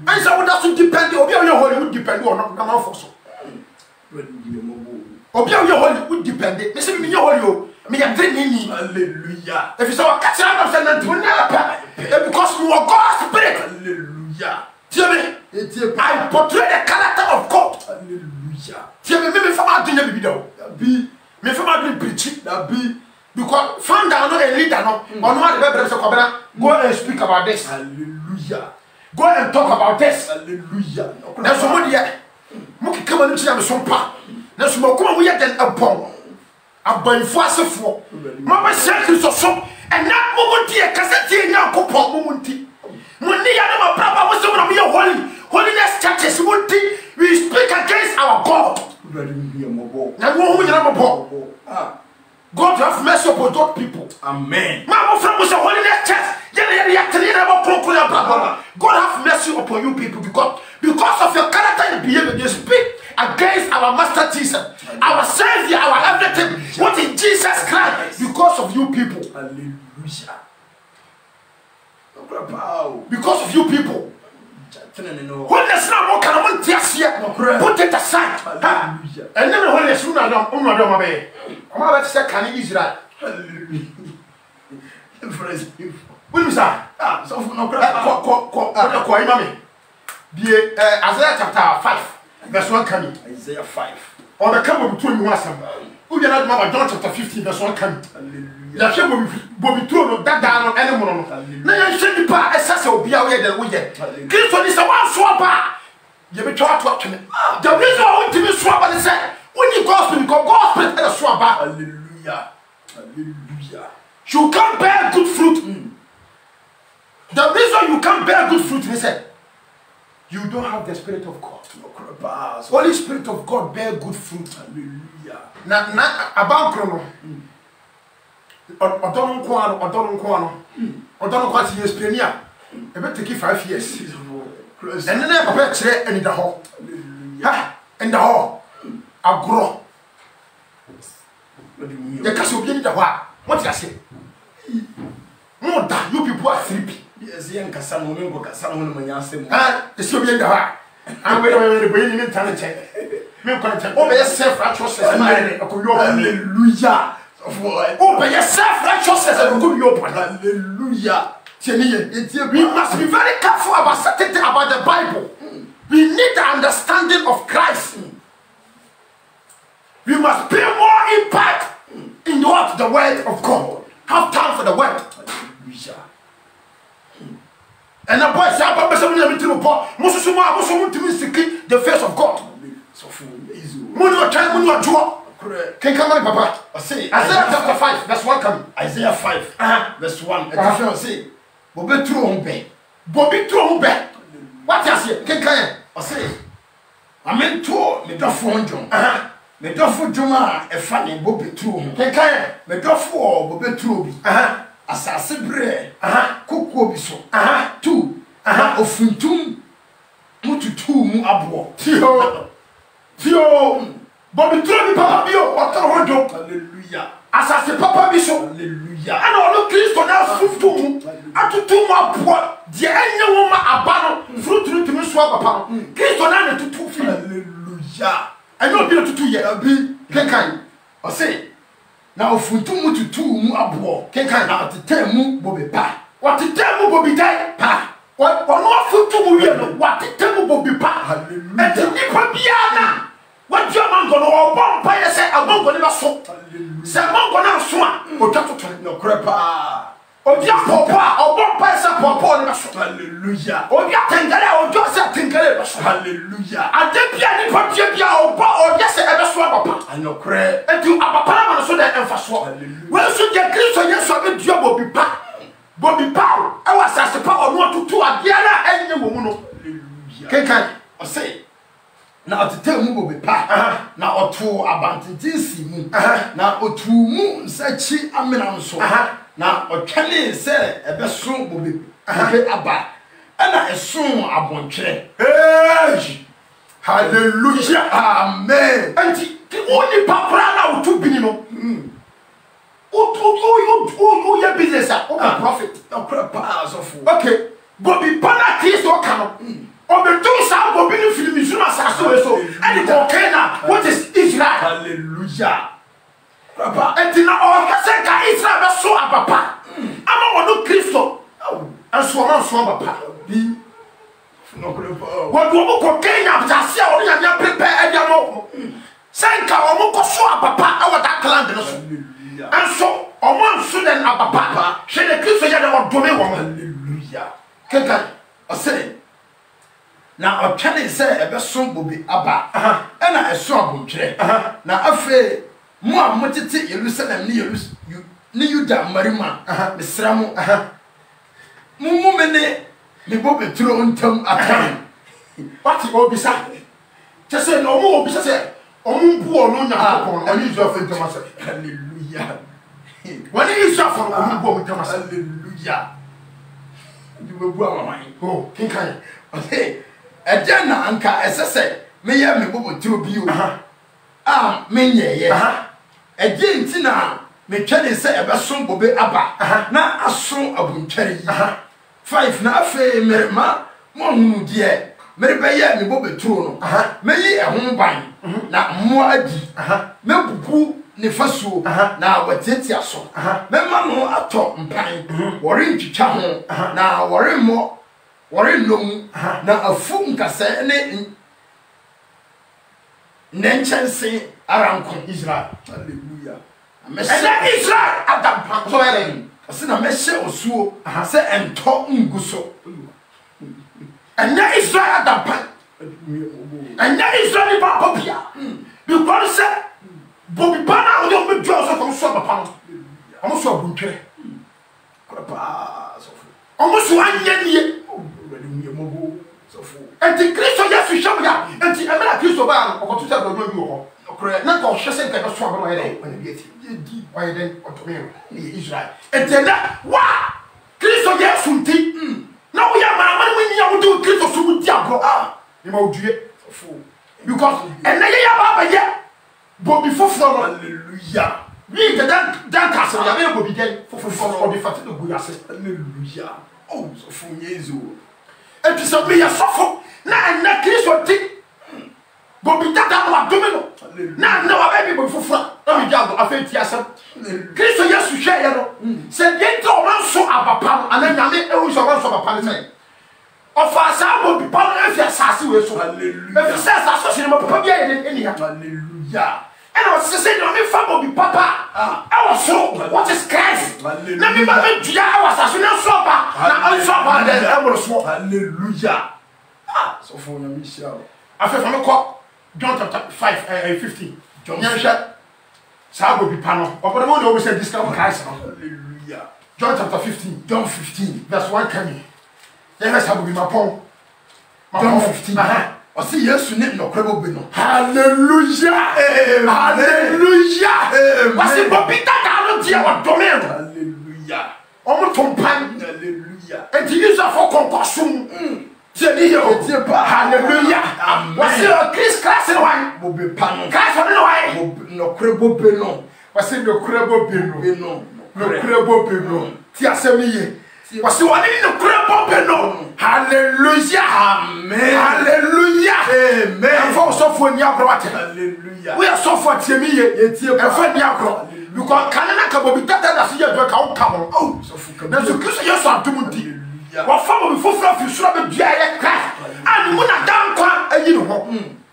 I said, what doesn't depend on your holy would depend on not for your holy would depend. Listen to your holy. Me a dreaming. Hallelujah. If you saw a catch out of San because you are God's Spirit. Hallelujah. Tell me, I portray the character of God. Hallelujah. Tell me from our dinner video. Be me from our dream preaching. That be because found down a leader no on what the Bible says. Go and speak about this. Hallelujah. Go and talk about this. Hallelujah. Now somebody here, Muki come and see me some pa. Now some come we get a bomb. About for Mama said to so and that moment here, Cassette now coupon momenty. Money, I am a brother was some of your holiness churches. We speak against our God. Now, God have mercy upon those people. Amen. Mama from was a holiness church. God have mercy upon you people because of your character and behavior. You speak against our Master Jesus, our Savior, our everything. What is Jesus Christ? Because of you people. Hallelujah. Because of you people. Holiness now more can one tears here. Put it aside. And then holiness soon I don't obey. I'm about to say can Israel. Hallelujah. What is that? So for no Imami. Isaiah chapter 5, verse 1 coming. Isaiah 5. Or the camel between you some. Who you not Mama John chapter 15, verse 1 coming. The shame will be thrown that down on any one. Now you should be part as such will be away that we get. Christian is a one swap. You be taught to watch me. The reason I want to be swap and say, when you gospel, you go and a swap. Hallelujah. Hallelujah. You can't bear good fruit. The reason you can't bear good fruit is that you don't have the Spirit of God. Holy Spirit of God bear good fruit. Hallelujah. Now, about Chrono. I don't know years premier. I bet take 5 years. And then I bet in the hall. In the hall. I grow. The castle being the what did I say? More than you people are sleepy. Yes, young Cassano, Cassano, Manyasim. It's so being the heart. I'm waiting to bring in talent. Over yourself, righteousness. Hallelujah. Open yourself, righteousness, and good you open. Hallelujah. We must be very careful about certain things about the Bible. We need the understanding of Christ. We must pay more impact in what the word of God. Have time for the word. Hallelujah. And the boy said, the face of God. So for easy. Can come on, Papa. I say Isaiah chapter 5, verse 1 coming. Isaiah 5, verse 1. I say, we'll be true on bay. bobi turo ho be what you say kenkan o say amento me dofo njon me dofo djuma e fa ne bobi turo ho kenkan me dofo bobi turo bi asase bre kokko bi so tu ofuntum mututu mu abo tio bobi turo bi papa bi o otoro ho do hallelujah asase papa bi so hallelujah ana olo Kristo na funtum atutu mu abo de enye wo ma aba no fruturu tumi so papa no Kristo na na tutu fi hallelujah enyo bi na tutu ye abi kenkan o say na ofuntum mututu mu abo kenkan na tetemu bobi pa watitemu bobi dai pa ono funtum wi no watitemu bobi pa hallelujah eti nipa bia na wajua mango no obompa ye se amango ne baso se mango na so a otwa toto no krepa odia popa obompa se popo ne baso hallelujah odia tengale odio se tengale baso hallelujah ade bia ni pa bia oba odia se ebeso abapa no kre eti abapa na no so de emfaso we so de Kristo Yesu abedua bobi pa e wasase pa ono atutu ade na enye wo mu no hallelujah kenkan o say na otetemu bobi pa na oto abantintinsi mu na otu mu nsachi amena nso na otwane se ebeso bobi aba ana eson abontwere hallelujah amen anti ti oni papra na otu bini no o ya business a o profit no krepa asofu okay bobi pana Kristo ka no obetu sa bobi ni film zuma sa so and ko Kenya what is Israel hallelujah papa etina o ka se ka Israel be so abapa ama wono Kristo aso ma so abapa bi no krepa wo do ko Kenya pase a wo nya prepare edia no senka o mo ko so abapa e wada clan no so anso o mo so den abapa she de Kristo ya de wo do me wo hallelujah kenkan o say na otwane se ebeso bobi aba na eso abontwere na afa mu a motete Jerusalem ni Yuda marima misramu mu mene ni bobi turo ntam atan wati obisa tese no mo obisa se omu bu onu nya ko no ani Israel ntam ase hallelujah wani Israel for omu bu omu ntam ase hallelujah di bu amamai oh kinkan okay ejana anka esese meye me bobo tiro bi o menye ye eje ntina me twene se ebeso bobe aba na aso abuntware yi 5 na afa merema mo hunu de merebe me bobe tiro no meyi ehon ban na mo adi mebubu ne fasuo na wateti aso mema no ato mpan wore ntwitwa ho na wore mo wore nom na afu nkasa ne nenchense aranko Israel hallelujah and Israel adam pan so eren asina meshe osuo se ento nguso and Israel adam pan and Israel ba popia because say bobi bana o do mejo so ko so papa no o so abuntwere krapa so o so anyanie enti Kristo Yesu hwam ya enti emela Kristo ba o ko tuta do bi wo okre na ko hwese nka do so abama yede o na bi eti di o yede o to me ni Israel enti na wa Kristo Yesu nti na wo ya mara mara ni ya wo do Kristo so mu di agro ni ma odue because enne ya ba ba ye bobi foforo hallelujah we the dan castle ya be bobi den foforo o bi fati do gu yase hallelujah oh so fu yezu enti so be ya sofo na Kristo ti bobi tata no adomino na wa be bobi foforo na mi jago afeti asem Kristo Yesu hwe ye no se de nti o man so abapa ana nyame e wo so man so abapa ne say ofa sa bobi pa na afia sase we so hallelujah e se sa so se mo papa bia ye eni ha hallelujah and I was saying, no, me family be papa. I was so. What is Christ? Na me ba me dia I was asuna so ba. Na on so ba den e mo so. Hallelujah. So for na Michelle. Afa fa me ko John chapter 5:15. John Yesha. Sa go bi pa no. Obodo mo no we say discount Christ. Hallelujah. John chapter 15. John 15 verse 1 coming. Yes, I will be my pong. John 15. I see yes, you need no credible bino. Hallelujah. Hallelujah. What's the Bobita down here? What domain? Hallelujah. Almost Tompan. Hallelujah. And to use a for concussion. Hallelujah. What's your Chris class in one? Will be pan. Class on the way. No credible bino. What's in the credible bino? No credible bino. Tiasemi. What's the one in the credible bino? Hallelujah. Amen. Hallelujah. Amen. For so for Niabrata. Hallelujah. We are so for Timmy. And for Niagro. Because Canada can be better than a year to come. Oh, so for there's a good yes, I'm doing. What family before you should have been crack. And when I down quite a year.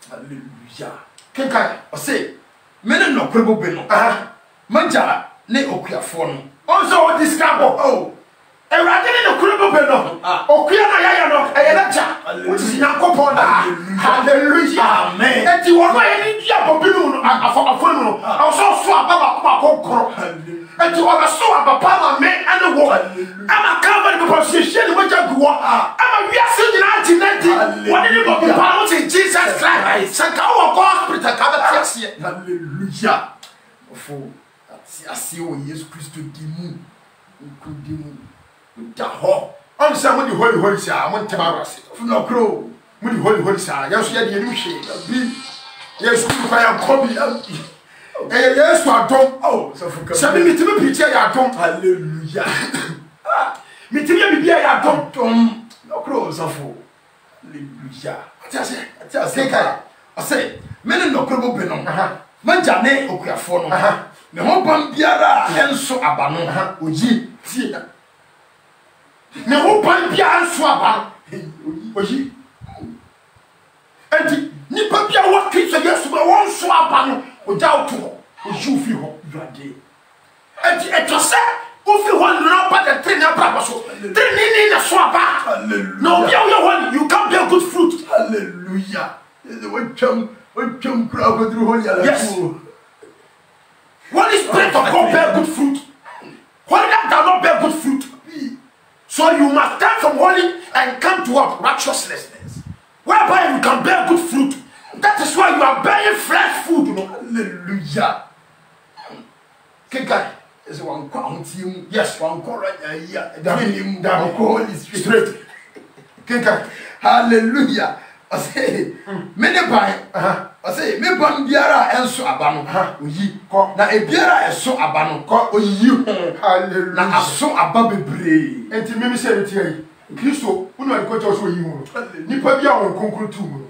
Hallelujah. Can I say, men no credible bino. Manja, ne okia phone. Also, this couple. Oh. A ragged in a credible bino. Oh, Kiana Yano, a lecture, which is Nakopona. Hallelujah. Amen. And you want any job of balloon, a phone. I also swap about and you are so about Papa man and the woman. I'm a covered position which I grew up. I'm a yes in 1990. What did you go to pounds in Jesus Christ? And our God, hallelujah. For I see what Jesus Christ to Dimu. I'm saying the Holy Sir, I want to embarrass it. No crow. When the Holy Sir, yes, you had the illusion. Yes, I am coming. Yes, I don't. Oh, so for some me to be picture, I don't. Hallelujah. Me to be I don't. No crow, so for. Hallelujah. I say, men no credible bino. Manjane okuya phone. Ne ho bam biara enso abano. Oji tie na. Ne ho bam biara enso abano. Oji. Enti nipa bia wa Kristo Yesu ba won so abano. Oja oto. Oji ofi ho. Brade. Enti etose ofi ho no ba the tree na bra so. Tree ni na so aba. No bia we one you can bear good fruit. Hallelujah. What crowd go through holy. Yes. Holy Spirit of God bear good fruit. Holy that does not bear good fruit. So you must turn from holy and come to what? Righteousness. Whereby you can bear good fruit. That is why you are bearing fresh food. You know? Hallelujah. Kinkai. Is one quantity. Yes, one correct. The Holy Spirit. Kinkai. Hallelujah. I say, many by, I say, me bam biara enso abano, oyi, na e biara eso abano, oyi, hallelujah, na aso ababebre. Enti mimi se reti Kristo, unu alikocha so yi hu. Nipa bia won konkro tu mu.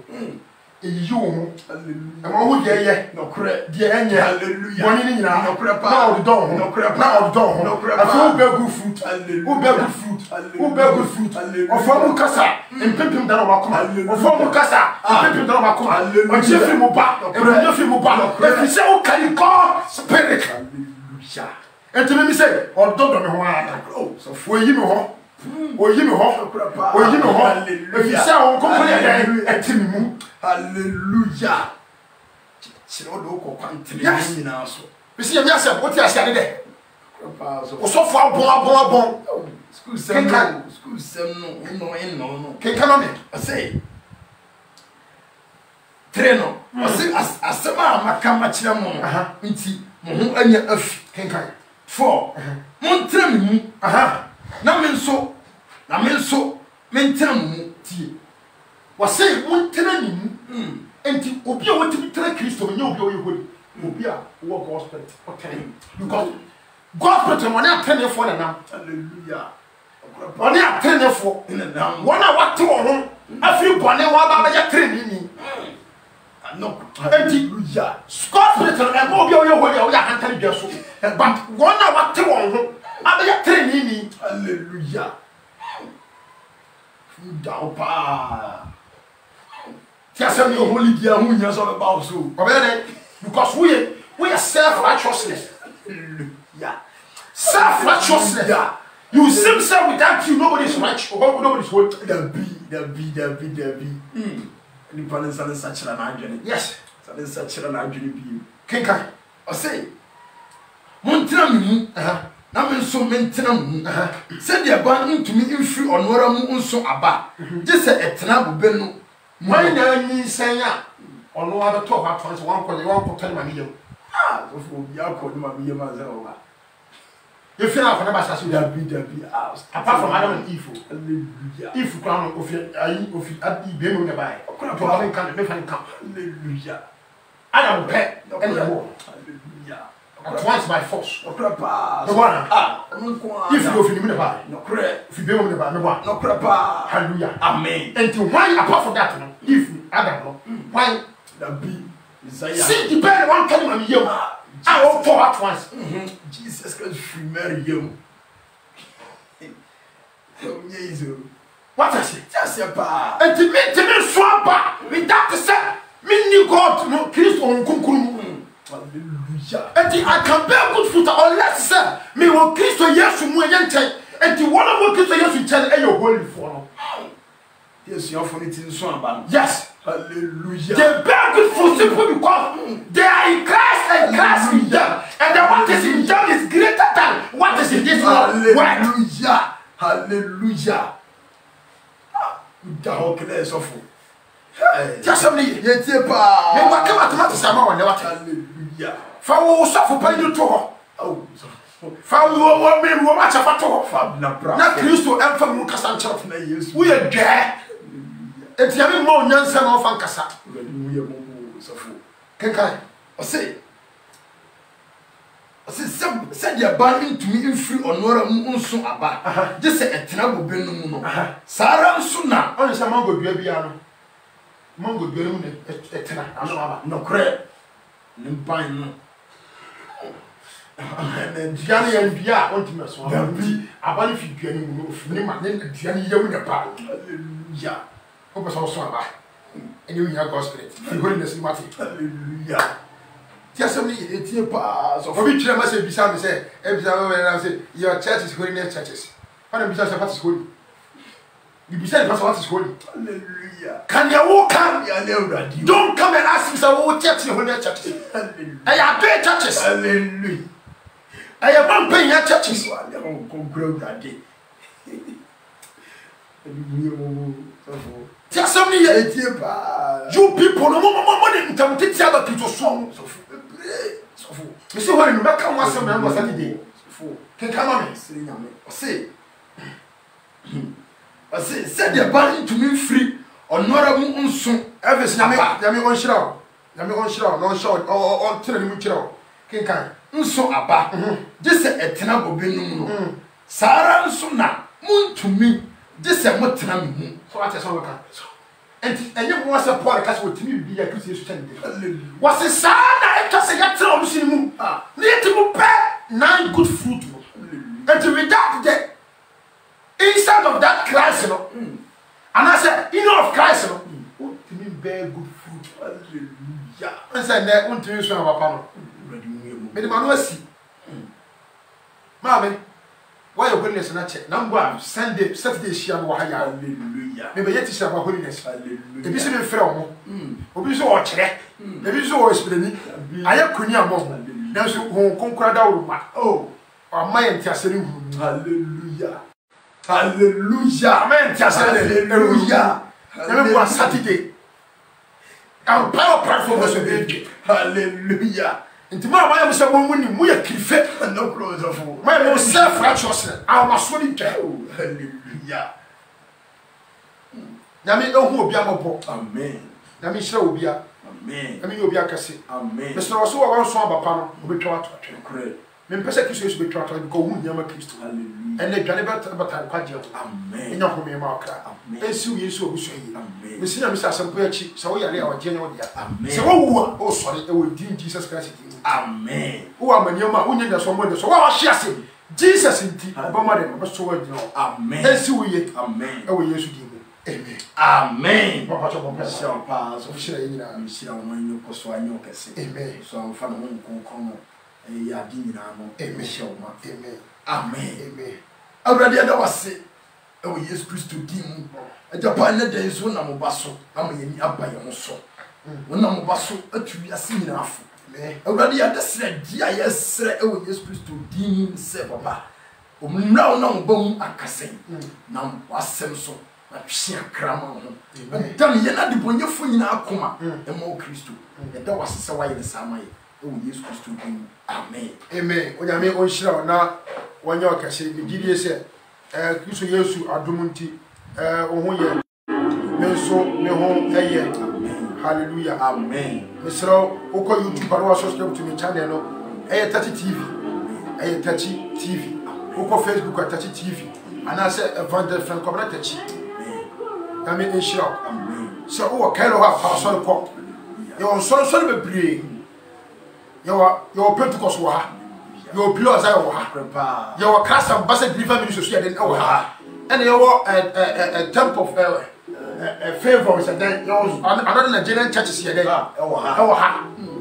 Eyi wo, hallelujah. E mo ho ye no kre, de enye, hallelujah. Boni ni nyina, no kre pa, na odon, no kre pa, na odon, no kre pa. Aso be good fruit, who bear good fruit, who bear good fruit. Ofamu kasa, empempem dara wakoma. Ofamu kasa, empempem dara wakoma. Ojefi mo ba, ojefi mo ba. If say o carry God spirit, hallelujah. Enti me say, odon do me ho ana. Oh, so fo yi me ho. Oyi me ho. Oyi me ho. If say o kompany dey etimi mu. Hallelujah. Chiro do ko kwantene ni na so. Bisi yemi ase o ti ase ade de. O so fo abon. School sem no. Kenka no me. I say. Treno. I say asema makama kire mo. Nti mo ho anya afi. Kenka. 4. Mon tre me mu. Na me nso men tre mu tie. Was say mon tre ni mu. Enti obi a wotimi tre Kristo nye obi o ye holy. Obi a wo gospel okay. Because gospel mo na tene for na nam. Hallelujah. Oni a tene for na nam. Wona wate wo ho afiri bone wa ba ya tre ni. No. Enti hallelujah. Gospel no e mo obi o ye holy o ya hantari dwa so. But wona wate wo ho abaya tre ni. Hallelujah. Down pa. Tiasem your holy dear who years of about so. Because we are self-righteousness. Yeah. Self-righteousness. Yeah. You seem say without you nobody is righteous. Nobody is holy. There be. Ni panen sa chira na adwene. Yes. Sa chira na adwene bi. Kenka. I say. Mon tra me mu. na me nso mentena mu se de ba ntumi mfiri onora mu nso aba je se etena bobe no man na nyi sen a ono wa beto ha to so wan ko tani ma mi yem so fo bi akọ ni ma mi yem azara wa you feel like never sasu da bi apart from Adam and Eve hallelujah if crown of adi be mo na bai to have kan me fan kan hallelujah Adam pet and the war hallelujah at once by force pa the one if you feel me na bai no kre if you be mo na bai me one no kre pa hallelujah amen and to why apart from that no if Adam no why da bi Isaiah see the bed one kan ma yem I will fall at once. Jesus Christ free Mary you. What is it? Just a pa. And to me swap with that to say me ni God no Christ on kunkuru. Hallelujah. And I can bear good fruit unless sir me will Christ yes mu yente and the one of Christ yes in tell your holy for no. Yes, your phone it in so about. Yes. Hallelujah. They bear good fruit simply because they are in Christ and Christ in them. And then what is in them is greater than what is in this world. Hallelujah. Hallelujah. Da hokle so fo. Tell somebody Yete pa. me wa kama tomato sama wa ne what. Hallelujah. Fa wo so fo pa ni to ho. Oh. Fa wo me wo ma cha fa to ho. Fa na bra. Na Kristo emfa mu kasa nkyerɛ na Yesu. wo ye dwe. Enti ya me mo nyansa na ofa nkasa. Wo ye mo so fo. Kenkan. O say said your ban into me in free or nora munso aba. Just say etena bobe no mu no. Sara nso na On say mango dua bia no. Mango dua no etena aso aba. No kre. Nimpan no. And Diana and Bia want to mess one. Aba ni fi dua ni mu no fi ni ma ne dua ni yam ne pa. Hallelujah. Ko be so aba. And you hear God's spirit. Fi holiness mati. Hallelujah. Tiasem ni etie pa so for be tire ma say bisa me say e bisa me na say your church is holiness churches. When bisa say what is holy? You bisa what is holy? Hallelujah. Can you walk come? Ya never do. Don't come and ask me say what church is holiness churches. Hallelujah. I are great churches. Hallelujah. I am one paying your churches. I am conclude that day. Tiasem ni Etie pa. you people no more than tam titia ba pito so. So fo. You see when you make come one some on Saturday. Fo. Can come on. Say nyame. O say said your ban to me free onora mu nso. Every nyame on shira. Nyame on shira no show on tell me kira. Can Nso aba. Just etena bobe no no. Sara nso na muntumi. Just motena me mu. so what is on can. And you want to pour a cast with me be a Christian. Hallelujah. Was a son I can say that on cinema. Need to bear 9 good fruit. And to without the inside of that Christ, you know. And I said, you know of Christ, you know. What to me bear good fruit. Hallelujah. And said that want to use our panel. May the man see. Mammy, why your goodness and I check. Number Sunday, Saturday, she and Wahaya. Hallelujah. Maybe yet is about holiness. Hallelujah. The bishop in Fremo. Obi so watch it. The bishop always been. I have Kunia Mom. Now so who conquer that. Oh, or my interceding. Hallelujah. Hallelujah. Amen. Hallelujah. Remember Saturday. I'm power platform was a Hallelujah. and tomorrow I am someone we are kiffet And no clothes of my most self righteousness. I must really tell. Hallelujah. Yami no who be amo. Amen. Yami shall be a. Amen. I mean, you'll be a cassie. Amen. Mr. Also, I want some pano, we try to Correct. men persecutions be try to go who Yama Christ. Hallelujah. And they can never about time quadrille. Amen. In your home, Marker. Amen. And see you so we say. Amen. We see them some prayer cheap, so we are our general. Amen. So, oh, sorry, it will deem Jesus Christ. Amen. Who are my Yama, who need us one so what she has Jesus in tea, Obama, but so you know. Amen. And see we. Amen. Oh, yes, you. Amen. Amen. Papa, Papa, Shall pass. we shall in I'm sure when you pursue a new case. Amen. So I'm fan of one come. A dinner. Amen. Amen. Amen. Amen. Already I was say, oh, yes, Christ to dim. A Japan day is when I'm a basso. I'm a Yabba so. When I'm a basso, a tree as enough. awurade ya desre dia yesre e wo Yesu Kristo din se papa omnra na obam akasen na wasem so na hwia krama ho dan ye na de bonyefo nyina akoma e mo Kristo ye da wasese wa ye sama ye e wo Yesu Kristo din amen amen onyame onhyira na wanya okase gidie se Kristo Yesu adomunti wo ho ye menso me ho eye hallelujah amen misro uko YouTube parwa subscribe to my channel no eye Tachi TV eye Tachi TV uko Facebook Tachi TV ana se Evangelist Frank Obra Tachi amen inshallah amen so o kairo ha pastor ko yo so bebre yo Pentecost wo ha yo Pure Zion wo ha yo Christ Ambassador Deliver Ministry so ya den wo ha and yo temple of favor is then another Nigerian churches here then ha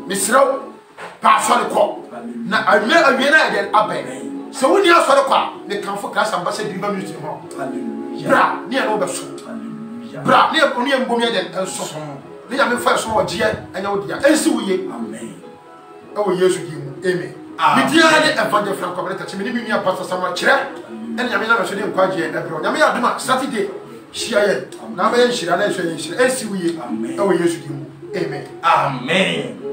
misro pastor ko na awie na then aben so when you asore kwa me kan for Christ Ambassador Deliver Ministry ho bra ne no be so bra ne oni embom ye den so ne ya me fa so ogie anya wo dia ensi wuye amen e wo Yesu di mu amen me dia ne Evangelist Frank Obra Tachi me ni nua pastor Samuel kire ene ya me na so de nkwaje e bro nya me ya duma Saturday shia na me shira na so yin shira ensi wuye e wo Yesu di mu amen amen